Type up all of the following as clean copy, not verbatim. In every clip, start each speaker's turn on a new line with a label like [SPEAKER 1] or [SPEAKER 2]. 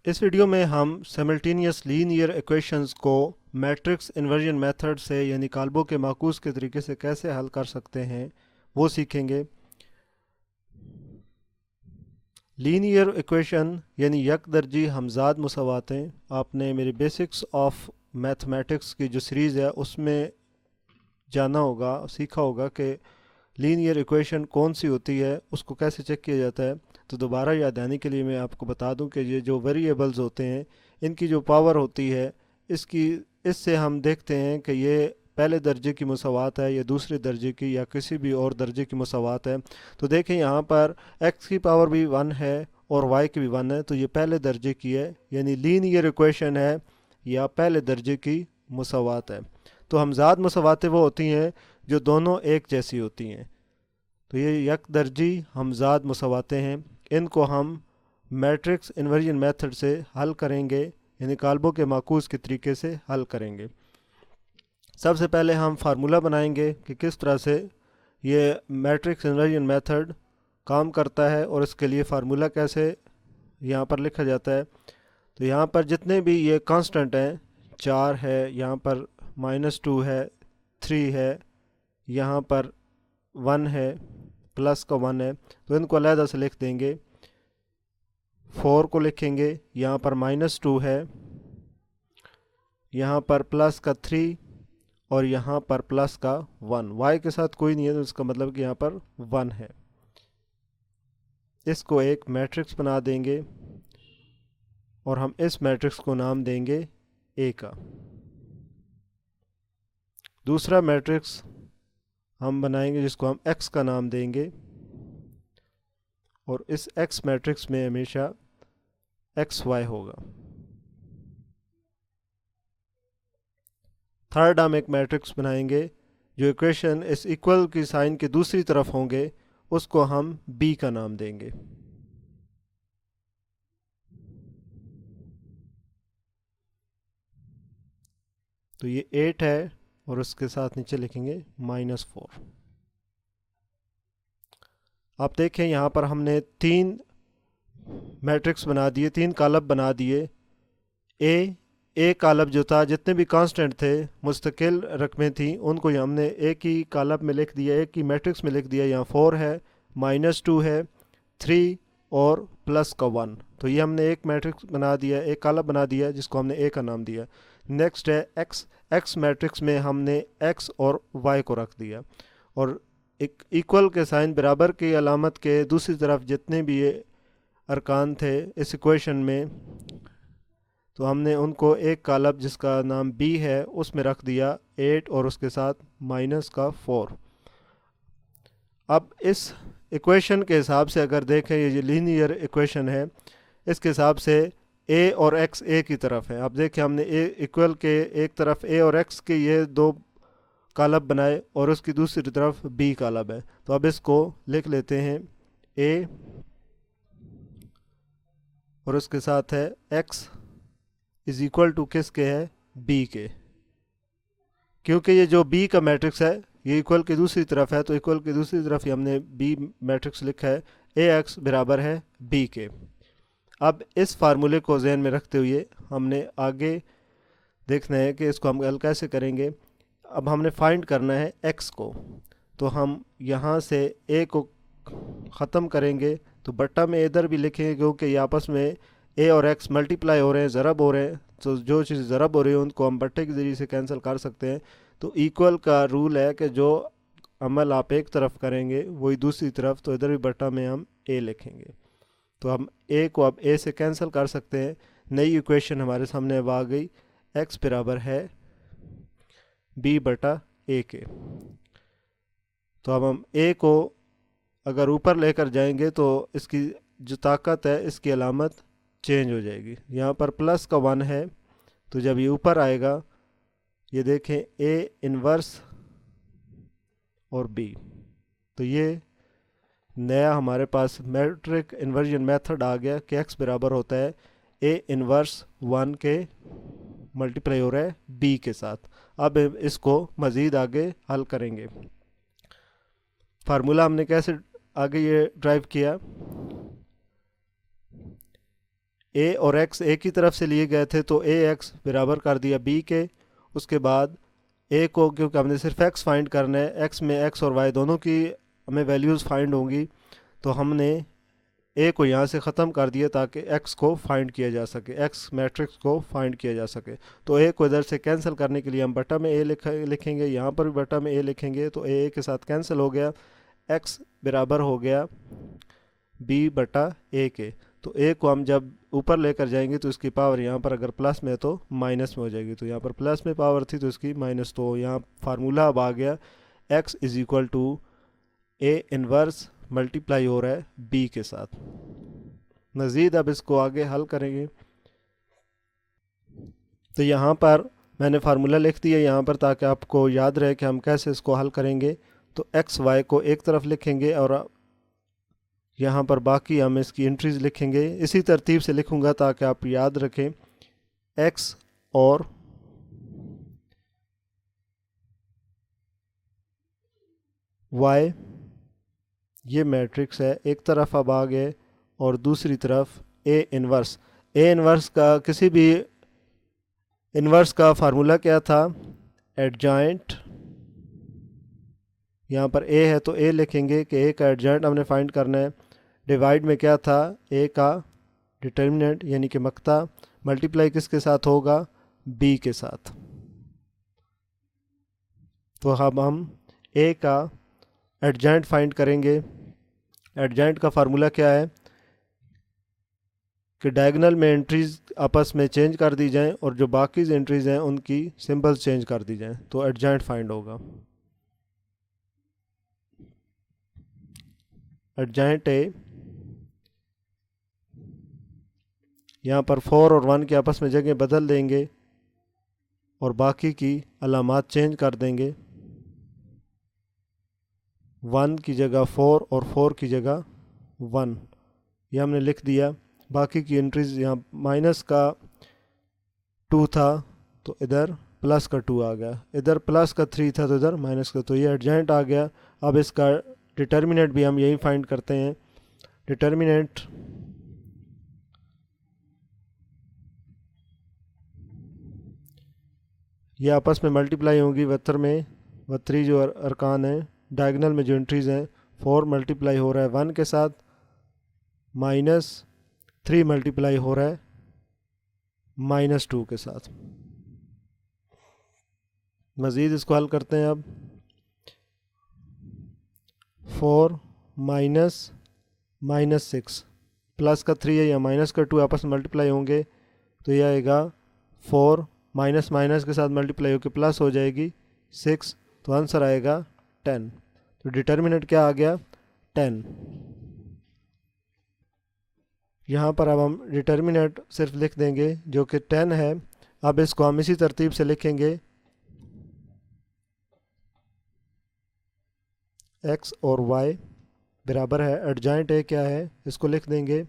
[SPEAKER 1] इस वीडियो में हम सिमल्टेनियस लीनियर इक्वेशंस को मैट्रिक्स इन्वर्जन मेथड से यानी काल्बो के माकूस के तरीके से कैसे हल कर सकते हैं वो सीखेंगे। लीनियर इक्वेशन यानी यकदर्जी हमजाद मुसावातें आपने मेरी बेसिक्स ऑफ मैथमेटिक्स की जो सीरीज़ है उसमें जाना होगा, सीखा होगा कि लीनियर इक्वेशन कौन सी होती है, उसको कैसे चेक किया जाता है। तो दोबारा याद आने के लिए मैं आपको बता दूं कि ये जो वेरिएबल्स होते हैं इनकी जो पावर होती है इसकी इससे हम देखते हैं कि ये पहले दर्जे की मुसावात है या दूसरे दर्जे की या किसी भी और दर्जे की मुसावात है। तो देखें यहाँ पर x की पावर भी 1 है और y की भी 1 है, तो ये पहले दर्जे की है यानी लीनियर इक्वेशन है या पहले दर्जे की मुसावात है। तो हमजाद मुसावातें वो होती हैं जो दोनों एक जैसी होती हैं। तो ये यकदर्जी हमजाद मुसावातें हैं, इनको हम मैट्रिक्स इन्वर्जन मेथड से हल करेंगे यानी काल्बो के माकूस के तरीके से हल करेंगे। सबसे पहले हम फार्मूला बनाएंगे कि किस तरह से ये मैट्रिक्स इन्वर्जन मेथड काम करता है और इसके लिए फार्मूला कैसे यहाँ पर लिखा जाता है। तो यहाँ पर जितने भी ये कांस्टेंट हैं, 4 है, यहाँ पर -2 है, 3 है, यहाँ पर 1 है, प्लस का 1 है, तो इनको अलहदा से लिख देंगे। 4 को लिखेंगे, यहाँ पर -2 है, यहाँ पर प्लस का 3 और यहाँ पर प्लस का 1। y के साथ कोई नहीं है तो इसका मतलब कि यहाँ पर 1 है। इसको एक मैट्रिक्स बना देंगे और हम इस मैट्रिक्स को नाम देंगे A का। दूसरा मैट्रिक्स हम बनाएंगे जिसको हम x का नाम देंगे और इस x मैट्रिक्स में हमेशा xy होगा। थर्ड हम एक मैट्रिक्स बनाएंगे जो इक्वेशन इस इक्वल की साइन के दूसरी तरफ होंगे, उसको हम b का नाम देंगे। तो ये 8 है और उसके साथ नीचे लिखेंगे -4। आप देखें यहाँ पर हमने 3 मैट्रिक्स बना दिए, 3 कॉलम बना दिए। ए कॉलम जो था, जितने भी कांस्टेंट थे, मुस्तकिल रकमें थी, उनको हमने एक ही कॉलम में लिख दिया, एक ही मैट्रिक्स में लिख दिया। यहाँ 4 है, -2 है, 3 और प्लस का 1। तो ये हमने एक मैट्रिक्स बना दिया, एक कॉलम बना दिया जिसको हमने ए का नाम दिया। नेक्स्ट है एक्स मैट्रिक्स में हमने एक्स और वाई को रख दिया और एक इक्वल के साइन बराबर की अलामत के दूसरी तरफ जितने भी ये अरकान थे इस इक्वेशन में, तो हमने उनको एक कॉलम जिसका नाम बी है उसमें रख दिया 8 और उसके साथ -4। अब इस इक्वेशन के हिसाब से अगर देखें, ये जो लीनियर इक्वेशन है इसके हिसाब से a और x a की तरफ है। आप देखें हमने a इक्वल के एक तरफ a और x के ये 2 कॉलम बनाए और उसकी दूसरी तरफ b कॉलम है। तो अब इसको लिख लेते हैं a और उसके साथ है x इज इक्वल टू किसके है, b के। क्योंकि ये जो b का मैट्रिक्स है ये इक्वल की दूसरी तरफ है, तो इक्वल की दूसरी तरफ ही हमने b मैट्रिक्स लिखा है, ax बराबर है b के। अब इस फार्मूले को जहन में रखते हुए हमने आगे देखना है कि इसको हम हल कैसे करेंगे। अब हमने फाइंड करना है x को, तो हम यहाँ से a को ख़त्म करेंगे तो बट्टा में इधर भी लिखेंगे, क्योंकि ये आपस में a और x मल्टीप्लाई हो रहे हैं, ज़रब हो रहे हैं, तो जो चीज़ ज़रब हो रही है उनको हम बट्टे के ज़रिए से कैंसिल कर सकते हैं। तो इक्वल का रूल है कि जो अमल आप एक तरफ करेंगे वही दूसरी तरफ, तो इधर भी बट्टा में हम a लिखेंगे। तो हम a को अब a से कैंसिल कर सकते हैं। नई इक्वेशन हमारे सामने अब आ गई, x बराबर है b बटा a के। तो अब हम a को अगर ऊपर लेकर जाएंगे तो इसकी जो ताकत है इसकी अलामत चेंज हो जाएगी। यहाँ पर प्लस का 1 है, तो जब ये ऊपर आएगा, ये देखें a इन्वर्स और b, तो ये नया हमारे पास मैट्रिक इन्वर्जन मेथड आ गया कि x बराबर होता है a इन्वर्स 1 के मल्टीप्लाई हो रहा है b के साथ। अब इसको मज़ीद आगे हल करेंगे। फार्मूला हमने कैसे आगे ये ड्राइव किया, ए और एक्स एक ही तरफ से लिए गए थे तो ए एक्स बराबर कर दिया बी के। उसके बाद ए को, क्योंकि हमने सिर्फ एक्स फाइंड करना है, एक्स में एक्स और वाई दोनों की हमें वैल्यूज़ फाइंड होंगी, तो हमने ए को यहाँ से ख़त्म कर दिया ताकि एक्स को फाइंड किया जा सके, एक्स मैट्रिक्स को फाइंड किया जा सके। तो ए को इधर से कैंसिल करने के लिए हम बटा में ए लिखेंगे, यहाँ पर भी बटा में ए लिखेंगे, तो ए के साथ कैंसिल हो गया। एक्स बराबर हो गया बी बटा ए के। तो ए को हम जब ऊपर लेकर जाएंगे तो इसकी पावर यहाँ पर अगर प्लस में है तो माइनस में हो जाएगी, तो यहाँ पर प्लस में पावर थी तो इसकी माइनस, तो यहाँ फार्मूला अब आ गया x is equal to A inverse multiply हो रहा है b के साथ। मज़ीद अब इसको आगे हल करेंगे, तो यहाँ पर मैंने फार्मूला लिख दिया यहाँ पर ताकि आपको याद रहे कि हम कैसे इसको हल करेंगे। तो एक्स वाई को एक तरफ लिखेंगे और यहाँ पर बाकी हम इसकी एंट्रीज लिखेंगे, इसी तरतीब से लिखूँगा ताकि आप याद रखें। एक्स और वाई ये मैट्रिक्स है, एक तरफ अब आ गए और दूसरी तरफ ए इनवर्स। ए इनवर्स का किसी भी इनवर्स का फार्मूला क्या था, एडजॉइंट, यहाँ पर ए है तो ए लिखेंगे कि ए का एडजॉइंट हमने फाइंड करना है। डिवाइड में क्या था, ए का डिटर्मिनेंट यानी कि मक्ता, मल्टीप्लाई किसके साथ होगा, बी के साथ। तो अब हम ए का एडजॉइंट फाइंड करेंगे। एडजॉइंट का फार्मूला क्या है कि डायगोनल में एंट्रीज आपस में चेंज कर दी जाएं और जो बाकी एंट्रीज हैं उनकी सिंबल्स चेंज कर दी जाएं, तो एडजॉइंट फाइंड होगा। एडजॉइंट ए, यहाँ पर 4 और 1 की आपस में जगह बदल देंगे और बाकी की अलामात चेंज कर देंगे। 1 की जगह 4 और 4 की जगह 1, ये हमने लिख दिया। बाकी की एंट्रीज यहाँ माइनस का 2 था तो इधर प्लस का 2 आ गया, इधर प्लस का 3 था तो इधर माइनस का, तो ये एडजॉइंट आ गया। अब इसका डिटर्मिनेंट भी हम यही फाइंड करते हैं। डिटर्मिनेंट ये आपस में मल्टीप्लाई होंगी वतर में, वतरी जो अरकान है, डायगोनल में जो एंट्रीज हैं, 4 मल्टीप्लाई हो रहा है 1 के साथ, माइनस 3 मल्टीप्लाई हो रहा है माइनस 2 के साथ। मज़ीद इसको हल करते हैं अब। 4 माइनस माइनस 6 प्लस का 3 है या माइनस का 2 आपस में मल्टीप्लाई होंगे, तो यह आएगा 4 माइनस माइनस के साथ मल्टीप्लाई होकर प्लस हो जाएगी 6, तो आंसर आएगा 10। तो डिटर्मिनेंट क्या आ गया, 10। यहाँ पर अब हम डिटर्मिनेंट सिर्फ लिख देंगे जो कि 10 है। अब इसको हम इसी तरतीब से लिखेंगे, x और y बराबर है, एडजॉइंट ए क्या है इसको लिख देंगे।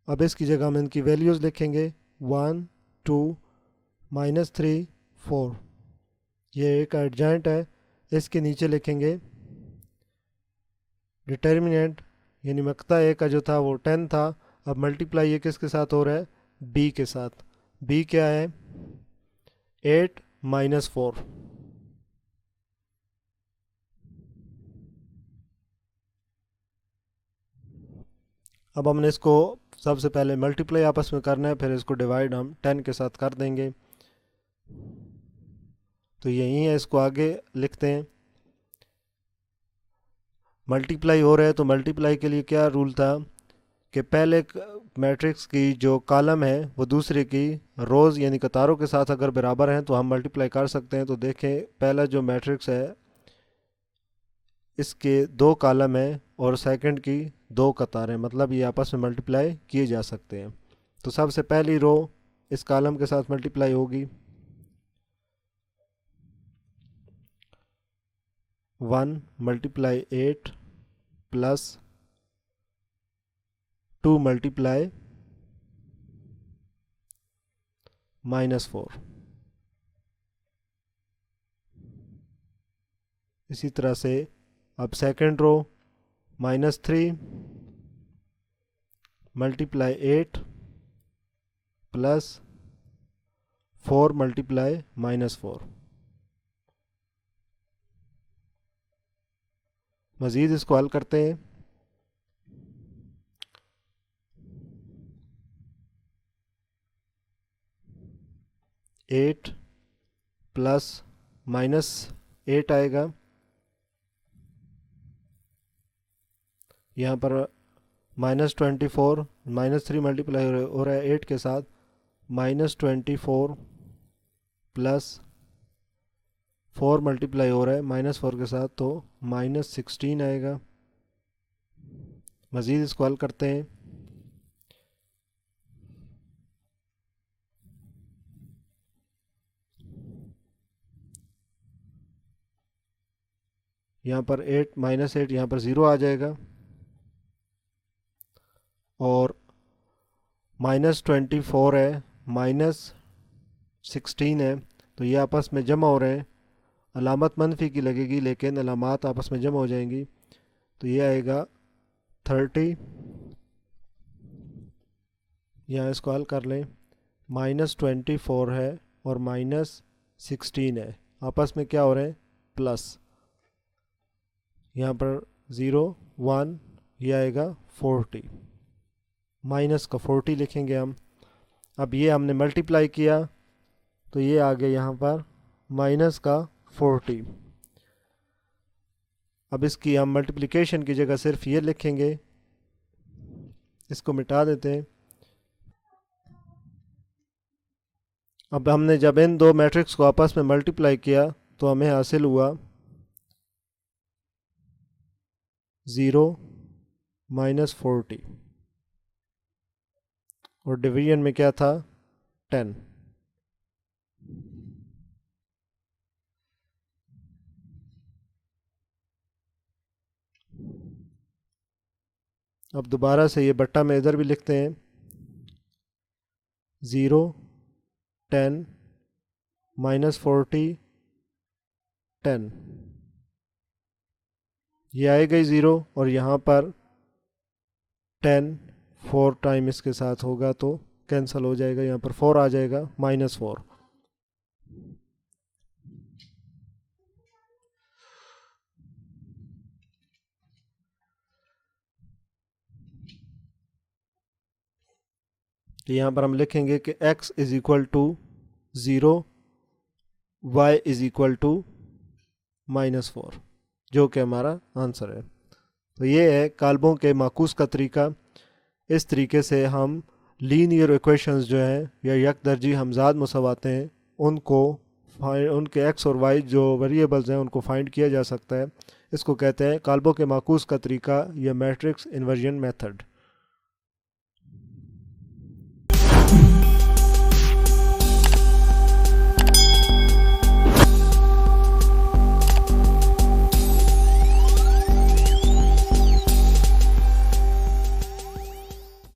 [SPEAKER 1] अब इसकी जगह हम इनकी वैल्यूज़ लिखेंगे, 1 2 -3 4, ये एक एडजॉइंट है। इसके नीचे लिखेंगे डिटर्मिनेंट यानी मक्ता ए का जो था वो 10 था, अब मल्टीप्लाई ये किसके साथ हो रहा है, b के साथ। b क्या है, 8 - 4। अब हमने इसको सबसे पहले मल्टीप्लाई आपस में करना है, फिर इसको डिवाइड हम 10 के साथ कर देंगे। तो यही है, इसको आगे लिखते हैं। मल्टीप्लाई हो रहा है तो मल्टीप्लाई के लिए क्या रूल था कि पहले मैट्रिक्स की जो कॉलम है वो दूसरे की रोज़ यानी कतारों के साथ अगर बराबर हैं तो हम मल्टीप्लाई कर सकते हैं। तो देखें, पहला जो मैट्रिक्स है इसके 2 कॉलम है और सेकंड की 2 कतारें, मतलब ये आपस में मल्टीप्लाई किए जा सकते हैं। तो सबसे पहली रो इस कॉलम के साथ मल्टीप्लाई होगी, 1 × 8 प्लस 2 × -4। इसी तरह से अब second row -3 multiply 8 plus 4 multiply -4। मज़ीद इसको हल करते हैं। एट प्लस -8 आएगा, यहाँ पर -24 -3 मल्टीप्लाई हो रहा है 8 के साथ, -24 प्लस 4 मल्टीप्लाई हो रहा है -4 के साथ, तो -16 आएगा। मज़ीद इसको हल करते हैं। यहाँ पर 8 -8 यहाँ पर 0 आ जाएगा, और -24 है -16 है, तो ये आपस में जमा हो रहे हैं। अलामत मनफी की लगेगी लेकिन अलामात आपस में जमा हो जाएंगी, तो ये आएगा 30। यहाँ इसको हल कर लें। -24 है और -16 है, आपस में क्या हो रहे हैं, प्लस। यहाँ पर 0 1, ये आएगा 40, माइनस का 40 लिखेंगे हम। अब ये हमने मल्टीप्लाई किया तो ये आ गया यहाँ पर माइनस का 40। अब इसकी हम मल्टीप्लिकेशन की जगह सिर्फ ये लिखेंगे, इसको मिटा देते हैं। अब हमने जब इन दो मैट्रिक्स को आपस में मल्टीप्लाई किया तो हमें हासिल हुआ 0 -40, और डिवीजन में क्या था, 10। अब दोबारा से ये बट्टा में इधर भी लिखते हैं, 0 10 -40 10, ये आएगा ही 0, और यहाँ पर 10 4 टाइम इसके साथ होगा तो कैंसिल हो जाएगा, यहाँ पर 4 आ जाएगा, -4। तो यहाँ पर हम लिखेंगे कि x is equal to 0, y is equal to -4, जो कि हमारा आंसर है। तो ये है काल्बों के माकूस का तरीका। इस तरीके से हम लीनियर इक्वेशंस जो हैं या यकदर्जी हमजाद मुसवाते हैं उनको उनके x और y जो वेरिएबल्स हैं उनको फाइंड किया जा सकता है। इसको कहते हैं काल्बों के माकूस का तरीका या मैट्रिक्स इन्वर्जन मेथड।